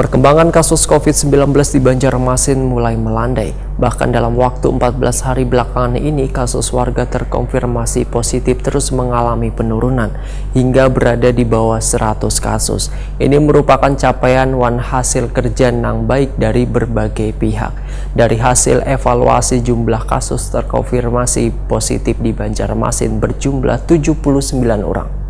Perkembangan kasus COVID-19 di Banjarmasin mulai melandai. Bahkan dalam waktu 14 hari belakangan ini, kasus warga terkonfirmasi positif terus mengalami penurunan hingga berada di bawah 100 kasus. Ini merupakan capaian hasil kerja yang baik dari berbagai pihak. Dari hasil evaluasi, jumlah kasus terkonfirmasi positif di Banjarmasin berjumlah 79 orang.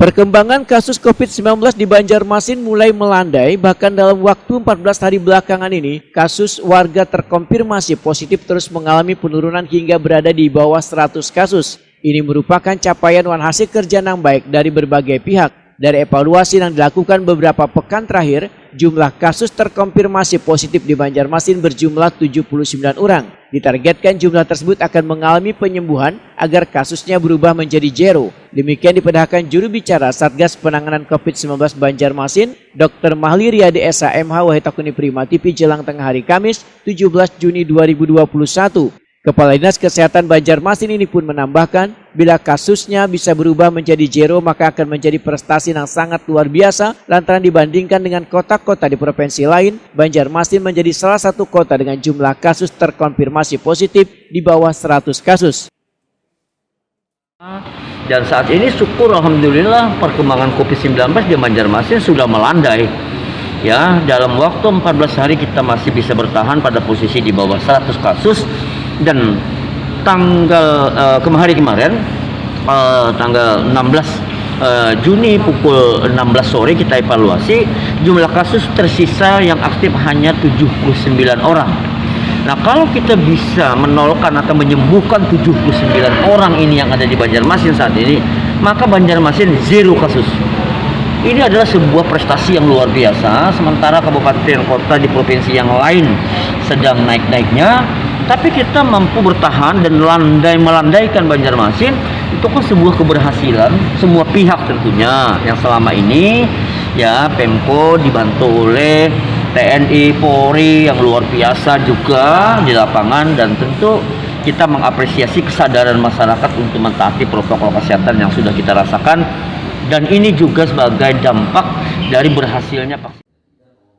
Perkembangan kasus COVID-19 di Banjarmasin mulai melandai, bahkan dalam waktu 14 hari belakangan ini, kasus warga terkonfirmasi positif terus mengalami penurunan hingga berada di bawah 100 kasus. Ini merupakan capaian hasil kerja yang baik dari berbagai pihak. Dari evaluasi yang dilakukan beberapa pekan terakhir, jumlah kasus terkonfirmasi positif di Banjarmasin berjumlah 79 orang. Ditargetkan jumlah tersebut akan mengalami penyembuhan agar kasusnya berubah menjadi zero. Demikian diperintahkan juru bicara Satgas Penanganan COVID-19 Banjarmasin, Dr. Mahli Riyadi SHMH Wahitakuni Prima TV jelang tengah hari Kamis 17 Juni 2021. Kepala Dinas Kesehatan Banjarmasin ini pun menambahkan, bila kasusnya bisa berubah menjadi zero, maka akan menjadi prestasi yang sangat luar biasa lantaran dibandingkan dengan kota-kota di provinsi lain, Banjarmasin menjadi salah satu kota dengan jumlah kasus terkonfirmasi positif di bawah 100 kasus. Dan saat ini syukur alhamdulillah perkembangan COVID-19 di Banjarmasin sudah melandai. Ya, dalam waktu 14 hari kita masih bisa bertahan pada posisi di bawah 100 kasus. Dan tanggal kemarin tanggal 16 Juni pukul 16 sore kita evaluasi, jumlah kasus tersisa yang aktif hanya 79 orang. Nah, kalau kita bisa menolkan atau menyembuhkan 79 orang ini yang ada di Banjarmasin saat ini, maka Banjarmasin zero kasus. Ini adalah sebuah prestasi yang luar biasa, sementara kabupaten kota di provinsi yang lain sedang naik-naiknya, tapi kita mampu bertahan dan melandaikan Banjarmasin. Itu kan sebuah keberhasilan semua pihak tentunya, yang selama ini ya Pemko dibantu oleh TNI, Polri yang luar biasa juga di lapangan, dan tentu kita mengapresiasi kesadaran masyarakat untuk mentaati protokol kesehatan yang sudah kita rasakan, dan ini juga sebagai dampak dari berhasilnya vaksin.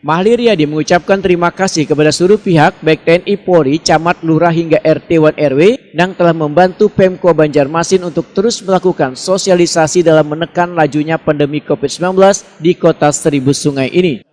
Mahli Riyadi mengucapkan terima kasih kepada seluruh pihak baik TNI, Polri, Camat, Lurah hingga RT 1 RW yang telah membantu Pemko Banjarmasin untuk terus melakukan sosialisasi dalam menekan lajunya pandemi COVID-19 di kota Seribu Sungai ini.